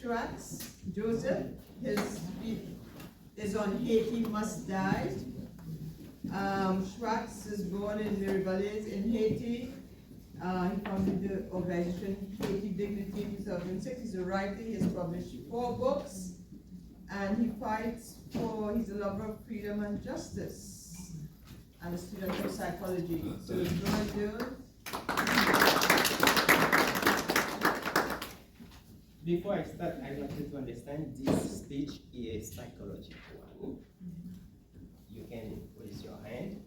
Schwartz Joseph. His speech is on Haiti Must Die. Schwartz is born in Mirabales in Haiti. He founded the organization Haiti Dignity in 2006. He's a writer. He has published 4 books. And he fights for, he's a lover of freedom and justice. And a student of psychology. So join you. Before I start, I want you to understand this speech is psychological one. You can raise your hand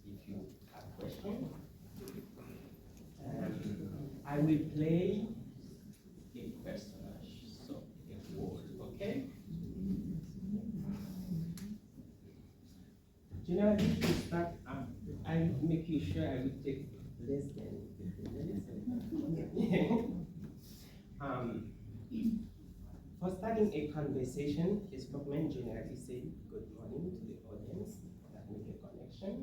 if you have a question. I will play a personage, so a word, okay? Generally, to start, I will make you sure I will take less than 15 minutes. For starting a conversation, his spokesman generally say good morning to the audience, that make a connection.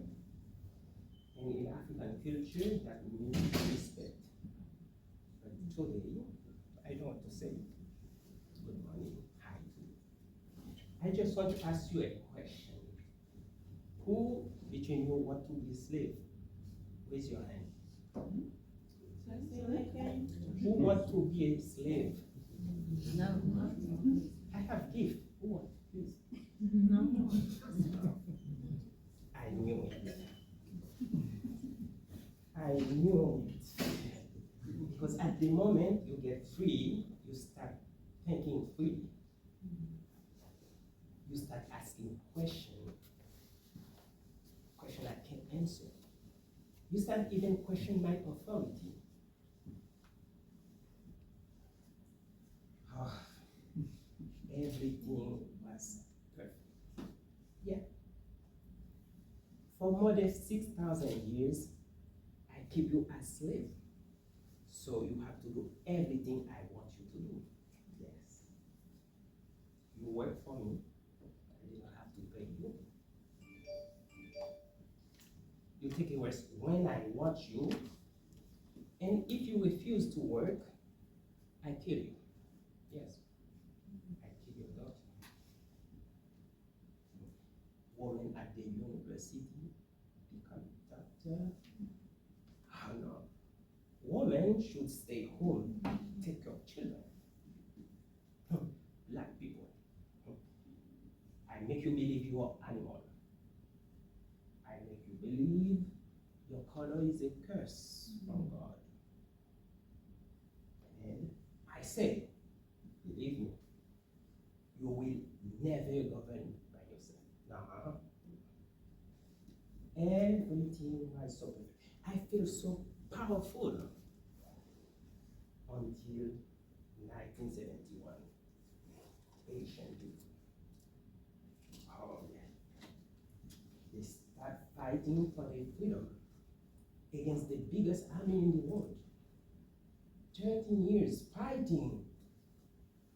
And in African culture, that means respect. But today, I don't want to say good morning, hi to you. I just want to ask you a question. Who between you want to be a slave? Raise your hand. Who want to be a slave? No. I have gift. Who want? Please. No. I knew it. I knew it. Because at the moment you get free, you start thinking freely. You start asking questions. Question I can't answer. You start even questioning my authority. Oh, everything was perfect. Yeah. For more than 6,000 years, I keep you as slave. So you have to do everything I want you to do. Yes. You work for me. I didn't have to pay you. You take a rest when I want you. And if you refuse to work, I kill you. Yes. I kill your daughter. Woman at the university become doctor. Oh no. Women should stay home, take care of children. Black people. I make you believe you are animal. I make you believe your color is a curse from God. And I say, believe me, you will never govern by yourself. Nah. Everything was so perfect. I feel so powerful until 1971. Asian people. Oh yeah. They start fighting for their freedom against the biggest army in the world. 13 years fighting.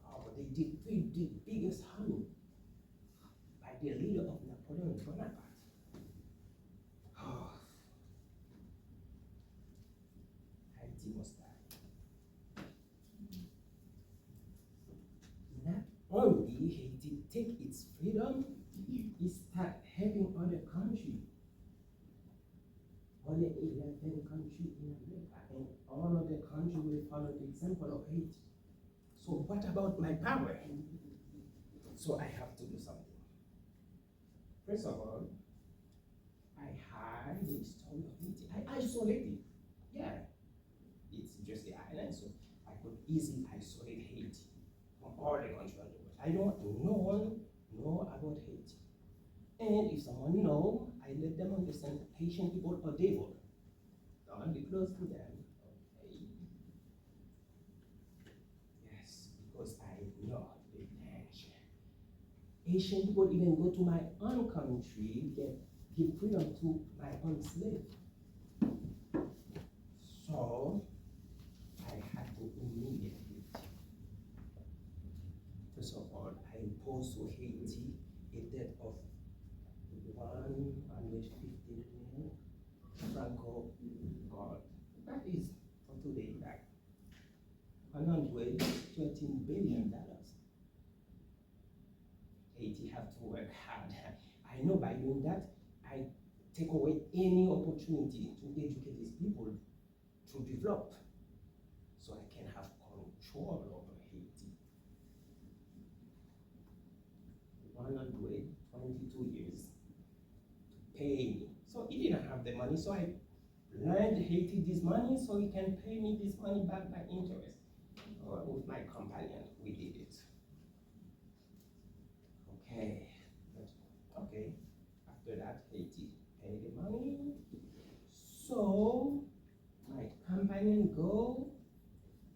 Oh, they defeat the biggest army by the leader of Napoleon Bonaparte. Oh. Haiti must die. Not only Haiti take its freedom, it start helping other countries. Only 11 countries in America, and all of the countries will follow the example of Haiti. So what about my power? So I have to do something. First of all, I hide the story of Haiti. I isolate it. Yeah, it's just the island, so I could easily isolate Haiti from all the countries of the world. I don't want no one know about Haiti. And if someone know, I let them understand Haitian people are devil. Don't be close to them. Okay. Yes, because I know the danger. Haitian people even go to my own country, give freedom to my own slave. So I had to immediately. First of all, I imposed to Haiti a debt of 150 million Franco gold. That is for today like 113 billion billion. Haiti have to work hard. I know by doing that, I take away any opportunity to educate these people to develop, so I can have control over Haiti. 122 years to pay me. So he didn't have the money, so I lend Haiti this money so he can pay me this money back by interest. With my companion, we did it. Okay, okay. After that, Haiti paid the money. So my companion go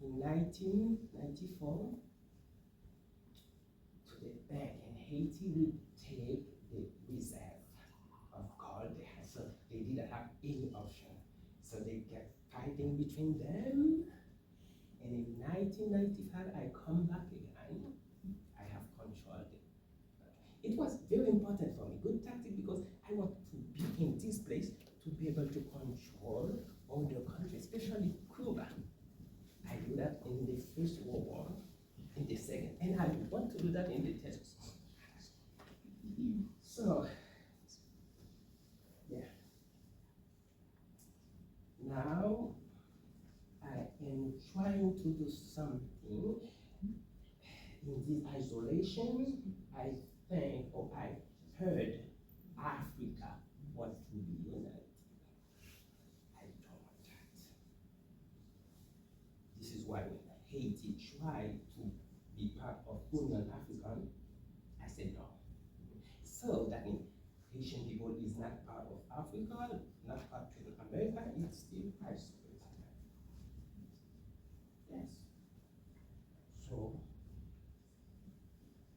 in 1994 to the bank, and Haiti will take the reserve of gold. So they didn't have any option. So they kept fighting between them. And in 1995, I come back again. I have controlled it. It was very important for me, good tactic, because I want to be in this place to be able to control other countries, especially Cuba. I do that in the First World War, in the Second, and I want to do that in the Third. So, yeah. Now, I am trying to do something in this isolation. I think, or I heard Africa want to be united. I don't want that. This is why when Haiti tried to be part of Union African, I said no. So that means Haitian people is not part of Africa, not part of America, it's still isolated. Yes. So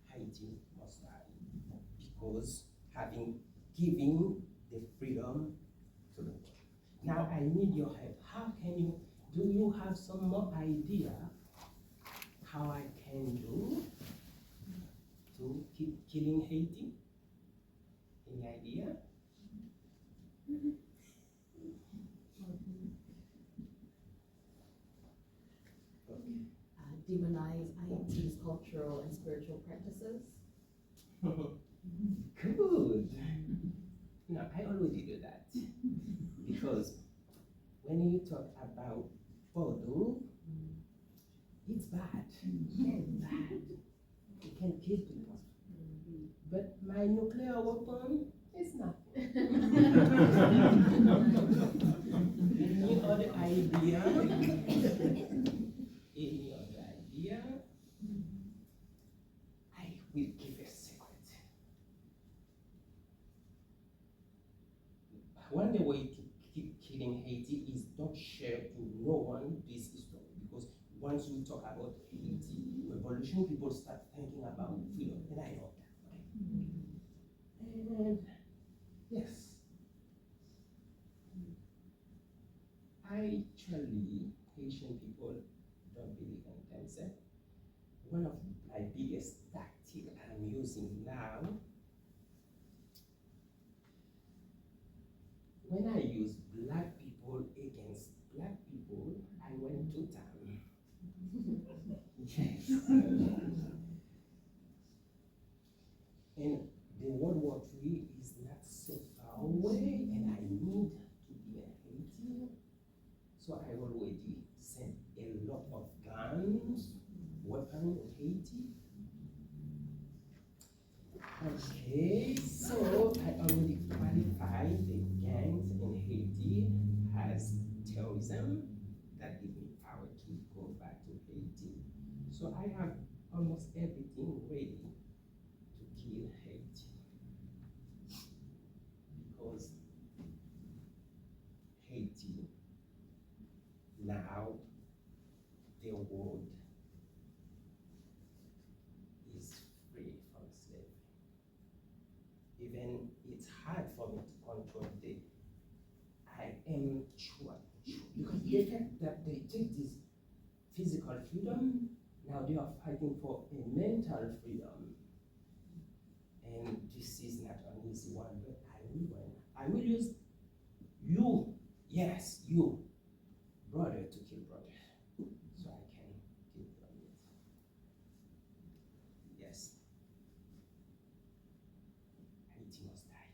Haiti must die, because having given the freedom to the world. Now I need your help. How can you, do you have some more idea how I can do to keep killing Haiti? Any idea? Demonize Haiti's cultural and spiritual practices. Good. No, I already do that. Because when you talk about voodoo, it's bad. It's bad. It can kill people. But my nuclear weapon is not. Any other idea? Any other idea? I will give a secret. One way to keep killing Haiti is don't share to no one this story, because once you talk about Haiti revolution, people start thinking about freedom, and I know that. And yes, actually, Haitian people don't believe in themselves. One of my biggest tactics I'm using now, when I use black people against black people, I went to town. Yes. And the World War III is not so far away, and I need to be in Haiti. So I already sent a lot of guns, weapons in Haiti. Okay, so I already qualified the gangs in Haiti as terrorism. That gives me power to go back to Haiti. So I have almost everything ready to kill Haiti. Because Haiti, now the world is free from slavery. Even it's hard for me to control the, I am trying, because the fact that they take this physical freedom, now they are fighting for a mental freedom. And this is not an easy one, but I will win. I will use you, yes, you, brother, to kill brother, so I can kill brother. best. Haiti must die.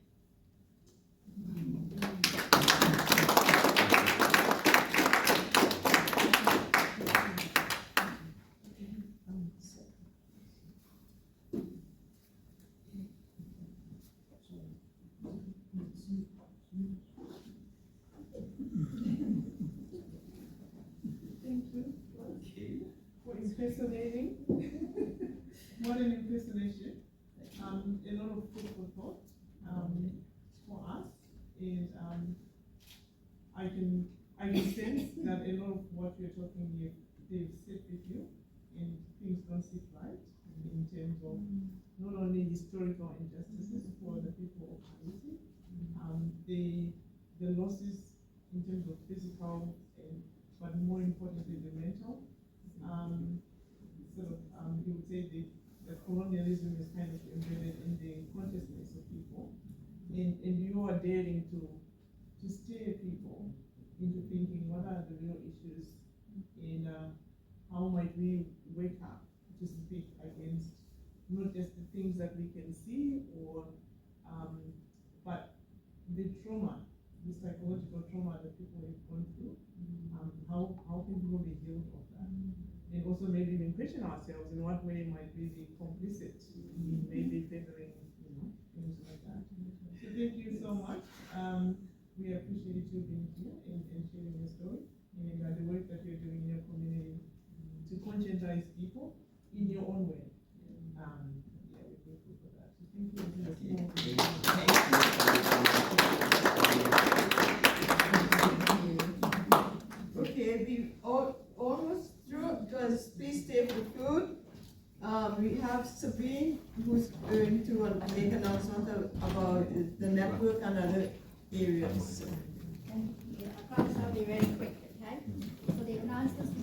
Thank you Okay. for impersonating. What an impersonation. A lot of food for thought for us, and I can sense that a lot of what you're talking here, they've sit with you, and things don't sit right in terms of not only historical injustices for the people of Haiti, the losses in terms of physical, but more importantly the mental. You would say the colonialism is kind of embedded in the consciousness of people, and you are daring to steer people into thinking what are the real issues, and how might we wake up to speak against not just the things that we can see, but the trauma, the psychological trauma that people have gone through. How can people be healed of that? And also maybe even question ourselves in what way might we be complicit in maybe favoring, things like that. So thank you so much. We appreciate you being here and sharing your story, and the work that you're doing in your community to conscientize people in your own way. We're grateful for that. So thank you. Okay, we almost through. Just please stay for food. We have Sabine who's going to make an announcement about the network and other areas. Thank you. I promise I'll be really quick, okay? So the announcements